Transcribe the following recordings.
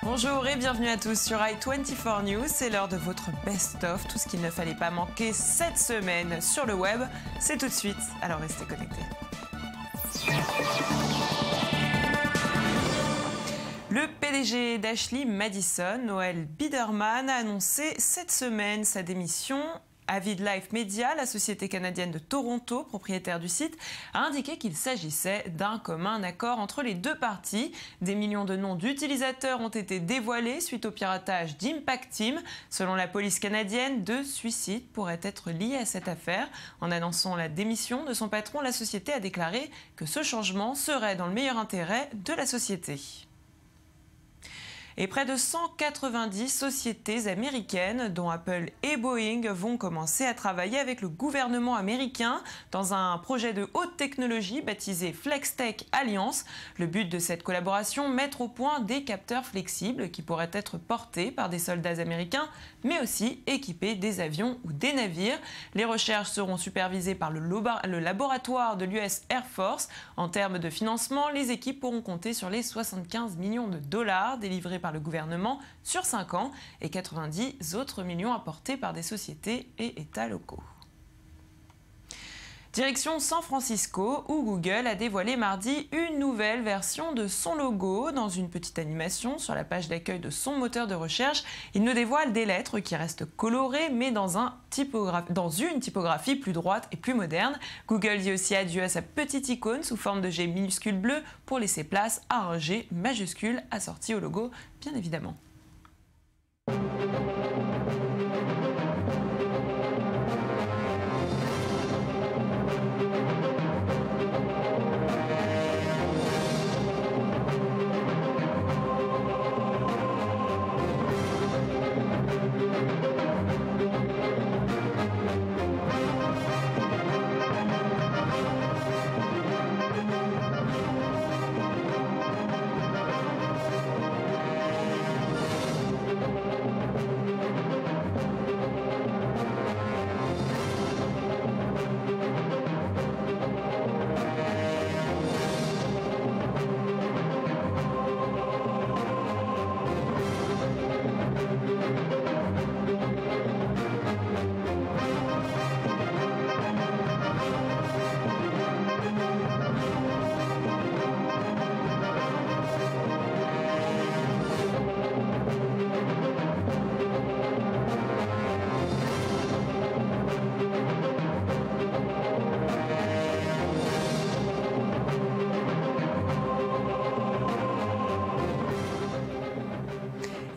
Bonjour et bienvenue à tous sur i24 News, c'est l'heure de votre best-of, tout ce qu'il ne fallait pas manquer cette semaine sur le web, c'est tout de suite, alors restez connectés. Le PDG d'Ashley Madison, Noel Biderman, a annoncé cette semaine sa démission. Avid Life Media, la société canadienne de Toronto, propriétaire du site, a indiqué qu'il s'agissait d'un commun accord entre les deux parties. Des millions de noms d'utilisateurs ont été dévoilés suite au piratage d'Impact Team. Selon la police canadienne, 2 suicides pourraient être liés à cette affaire. En annonçant la démission de son patron, la société a déclaré que ce changement serait dans le meilleur intérêt de la société. Et près de 190 sociétés américaines, dont Apple et Boeing, vont commencer à travailler avec le gouvernement américain dans un projet de haute technologie baptisé FlexTech Alliance. Le but de cette collaboration, mettre au point des capteurs flexibles qui pourraient être portés par des soldats américains, mais aussi équiper des avions ou des navires. Les recherches seront supervisées par le laboratoire de l'US Air Force. En termes de financement, les équipes pourront compter sur les 75 millions de dollars délivrés par le gouvernement sur 5 ans et 90 autres millions apportés par des sociétés et États locaux. Direction San Francisco, où Google a dévoilé mardi une nouvelle version de son logo. Dans une petite animation sur la page d'accueil de son moteur de recherche, il nous dévoile des lettres qui restent colorées, mais dans une typographie plus droite et plus moderne. Google dit aussi adieu à sa petite icône sous forme de G minuscule bleu pour laisser place à un G majuscule assorti au logo, bien évidemment.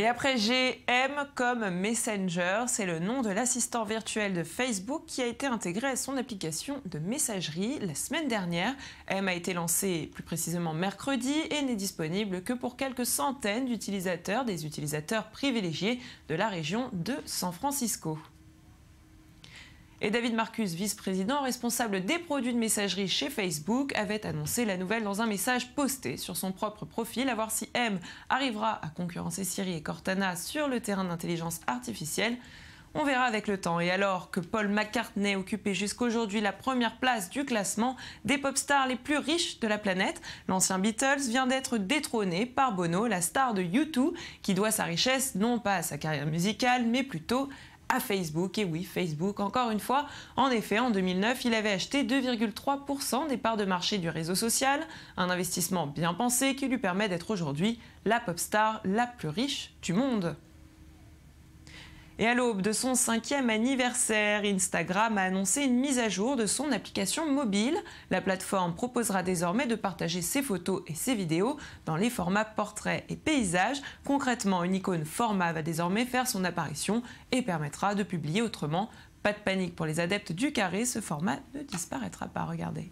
Et après G, M comme Messenger, c'est le nom de l'assistant virtuel de Facebook qui a été intégré à son application de messagerie la semaine dernière. M a été lancé plus précisément mercredi et n'est disponible que pour quelques centaines d'utilisateurs, des utilisateurs privilégiés de la région de San Francisco. Et David Marcus, vice-président responsable des produits de messagerie chez Facebook, avait annoncé la nouvelle dans un message posté sur son propre profil. À voir si M arrivera à concurrencer Siri et Cortana sur le terrain d'intelligence artificielle. On verra avec le temps. Et alors que Paul McCartney occupait jusqu'aujourd'hui la première place du classement des pop stars les plus riches de la planète, l'ancien Beatles vient d'être détrôné par Bono, la star de U2, qui doit sa richesse non pas à sa carrière musicale, mais plutôt à Facebook. Et oui, Facebook, encore une fois. En effet, en 2009, il avait acheté 2,3% des parts de marché du réseau social, un investissement bien pensé qui lui permet d'être aujourd'hui la pop star la plus riche du monde. Et à l'aube de son 5e anniversaire, Instagram a annoncé une mise à jour de son application mobile. La plateforme proposera désormais de partager ses photos et ses vidéos dans les formats portraits et paysages. Concrètement, une icône format va désormais faire son apparition et permettra de publier autrement. Pas de panique pour les adeptes du carré, ce format ne disparaîtra pas. Regardez.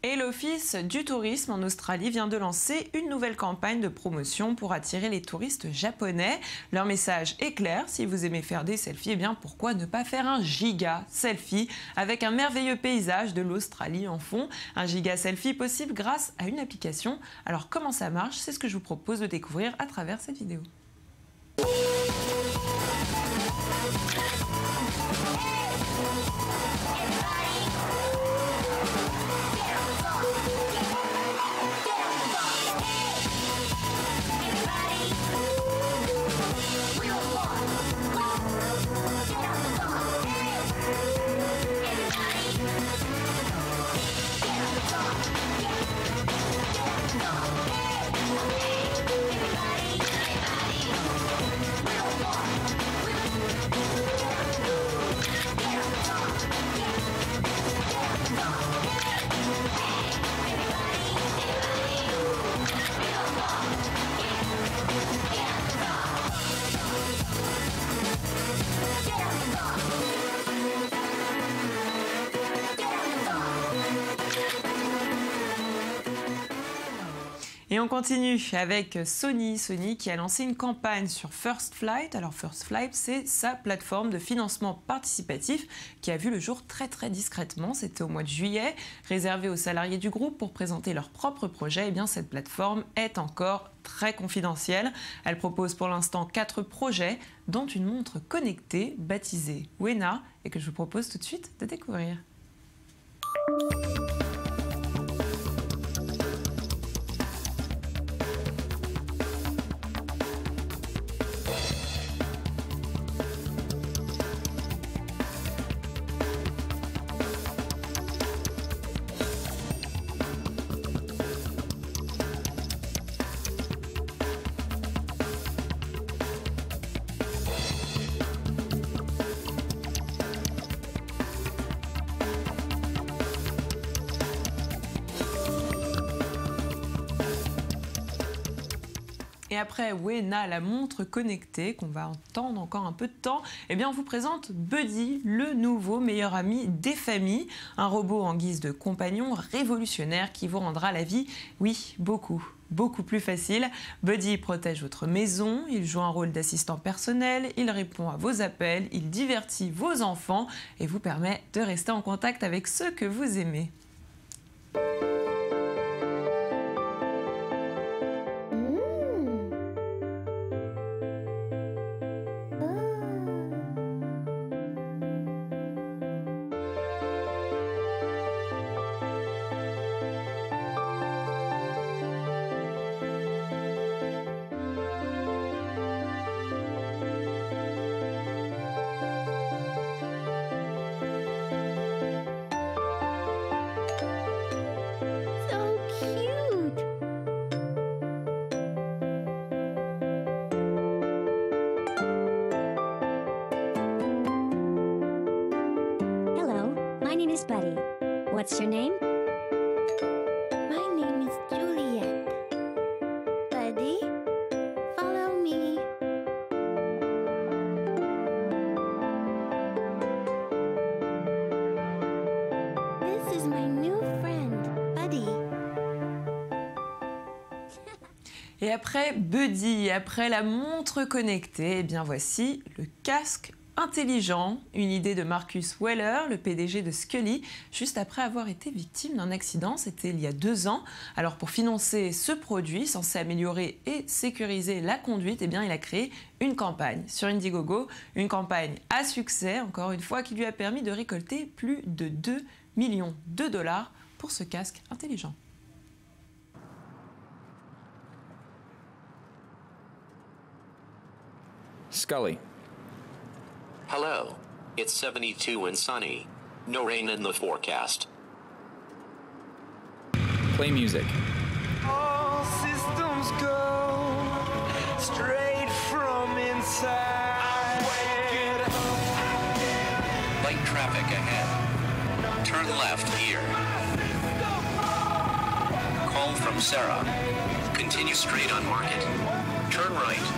Et l'Office du tourisme en Australie vient de lancer une nouvelle campagne de promotion pour attirer les touristes japonais. Leur message est clair, si vous aimez faire des selfies, eh bien pourquoi ne pas faire un giga selfie avec un merveilleux paysage de l'Australie en fond. Un giga selfie possible grâce à une application. Alors comment ça marche? C'est ce que je vous propose de découvrir à travers cette vidéo. Et on continue avec Sony qui a lancé une campagne sur First Flight. Alors First Flight, c'est sa plateforme de financement participatif qui a vu le jour très discrètement. C'était au mois de juillet, réservée aux salariés du groupe pour présenter leurs propres projets. Eh bien cette plateforme est encore très confidentielle. Elle propose pour l'instant 4 projets, dont une montre connectée baptisée Wena et que je vous propose tout de suite de découvrir. Et après Wena, la montre connectée, qu'on va entendre encore un peu de temps, eh bien on vous présente Buddy, le nouveau meilleur ami des familles. Un robot en guise de compagnon révolutionnaire qui vous rendra la vie, oui, beaucoup plus facile. Buddy protège votre maison, il joue un rôle d'assistant personnel, il répond à vos appels, il divertit vos enfants et vous permet de rester en contact avec ceux que vous aimez. Buddy. What's your name? My name is Juliet. Buddy, follow me. This is my new friend, Buddy. Et après Buddy, après la montre connectée, eh bien voici le casque intelligent, une idée de Marcus Weller, le PDG de Scully, juste après avoir été victime d'un accident, c'était il y a 2 ans. Alors pour financer ce produit censé améliorer et sécuriser la conduite, eh bien il a créé une campagne sur Indiegogo, une campagne à succès, encore une fois, qui lui a permis de récolter plus de 2 millions de dollars pour ce casque intelligent. Scully. Hello. It's 72 and sunny. No rain in the forecast. Play music. All systems go straight from inside. Light traffic ahead. Turn left here. Call from Sarah. Continue straight on Market. Turn right.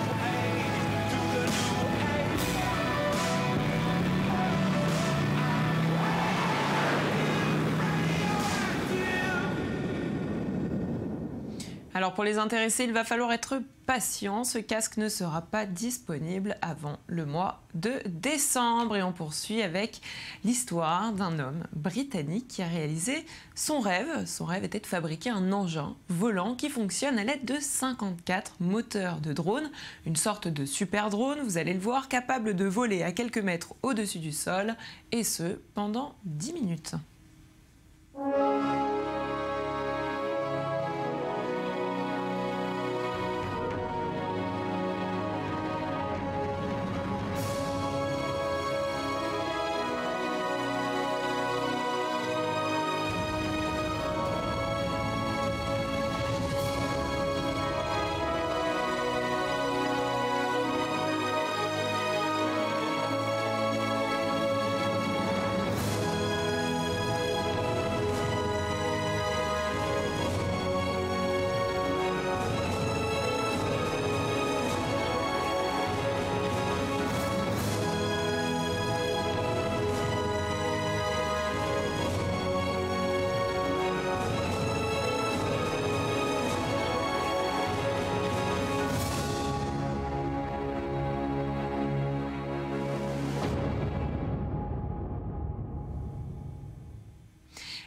Alors pour les intéressés, il va falloir être patient. Ce casque ne sera pas disponible avant le mois de décembre. Et on poursuit avec l'histoire d'un homme britannique qui a réalisé son rêve. Son rêve était de fabriquer un engin volant qui fonctionne à l'aide de 54 moteurs de drone. Une sorte de super drone, vous allez le voir, capable de voler à quelques mètres au-dessus du sol, et ce, pendant 10 minutes.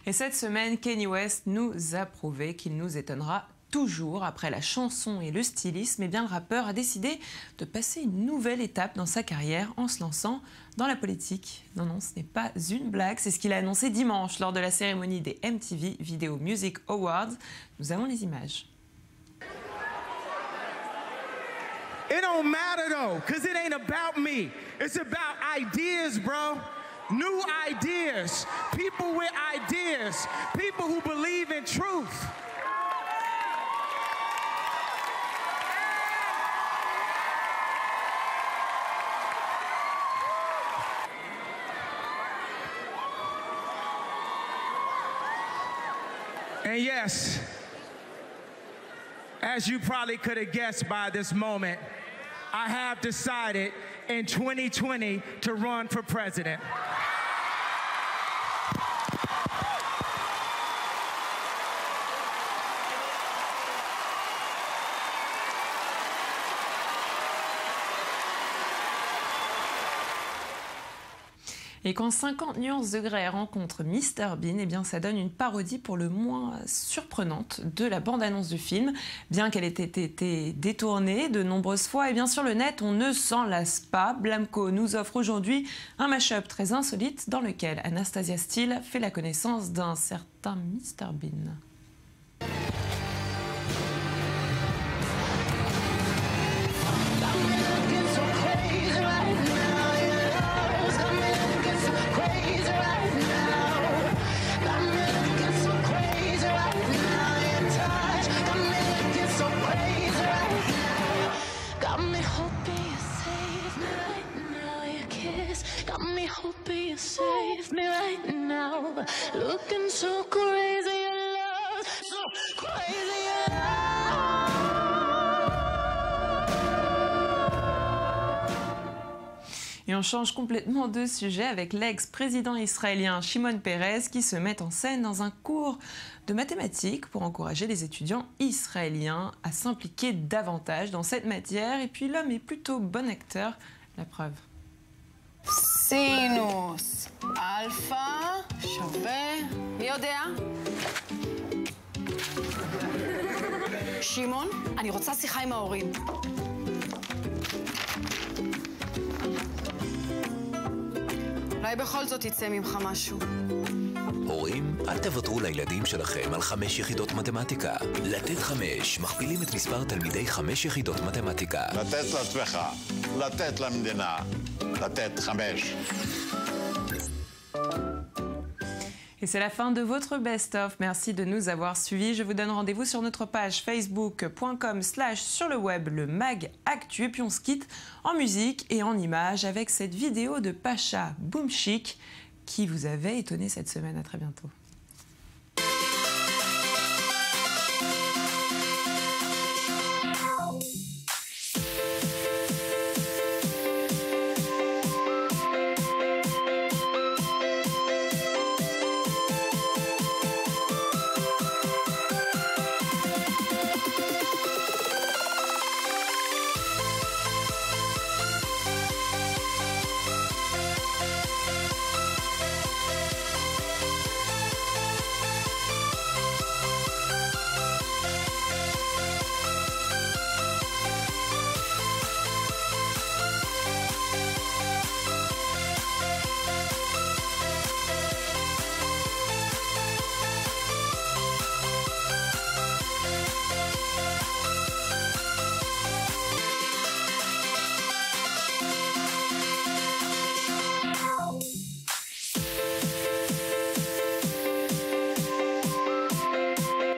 Et cette semaine, Kanye West nous a prouvé qu'il nous étonnera toujours. Après la chanson et le stylisme, eh bien, le rappeur a décidé de passer une nouvelle étape dans sa carrière en se lançant dans la politique. Non, non, ce n'est pas une blague, c'est ce qu'il a annoncé dimanche lors de la cérémonie des MTV Video Music Awards. Nous avons les images. It don't matter though, cause it ain't about me. It's about ideas, bro. New ideas, people with ideas, people who believe in truth. And yes, as you probably could have guessed by this moment, I have decided in 2020 to run for president. Et quand 50 nuances degrés rencontre Mr Bean, eh bien ça donne une parodie pour le moins surprenante de la bande-annonce du film. Bien qu'elle ait été détournée de nombreuses fois, et bien sur le net, on ne s'en lasse pas. Blamco nous offre aujourd'hui un mash-up très insolite dans lequel Anastasia Steele fait la connaissance d'un certain Mr Bean. Save me right now. Looking so crazy in love, so crazy in love. Et on change complètement de sujet avec l'ex-président israélien Shimon Peres qui se met en scène dans un cours de mathématiques pour encourager les étudiants israéliens à s'impliquer davantage dans cette matière. Et puis l'homme est plutôt bon acteur, la preuve. סינוס אלפא שווה, מי יודע? שמעון, אני רוצה שיחה עם ההורים. אולי בכל זאת יצא ממך משהו. הורים, אל תוותרו לילדים שלכם על 5 יחידות מתמטיקה. לתת 5 מכפילים את מספר תלמידי 5 יחידות מתמטיקה. לתת לעצמך, לתת למדינה, לתת 5. Et c'est la fin de votre best-of. Merci de nous avoir suivis. Je vous donne rendez-vous sur notre page facebook.com/sur le web le mag actu. Et puis on se quitte en musique et en images avec cette vidéo de Pacha Boom Chic qui vous avait étonné cette semaine. À très bientôt.